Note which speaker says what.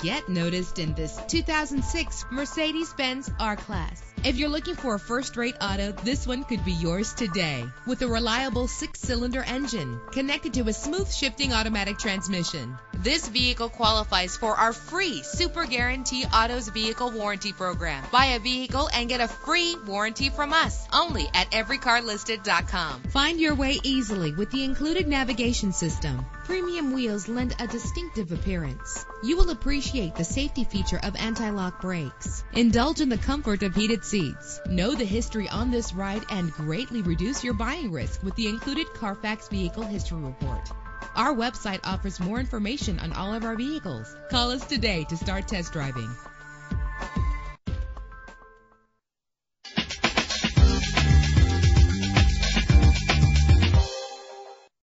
Speaker 1: Get noticed in this 2006 Mercedes-Benz R-Class. If you're looking for a first-rate auto, this one could be yours today. With a reliable 6-cylinder engine connected to a smooth shifting automatic transmission. This vehicle qualifies for our free Super Guarantee Autos Vehicle Warranty Program. Buy a vehicle and get a free warranty from us only at everycarlisted.com. Find your way easily with the included navigation system. Premium wheels lend a distinctive appearance. You will appreciate the safety feature of anti-lock brakes. Indulge in the comfort of heated seats. Know the history on this ride and greatly reduce your buying risk with the included Carfax Vehicle History Report. Our website offers more information on all of our vehicles. Call us today to start test driving.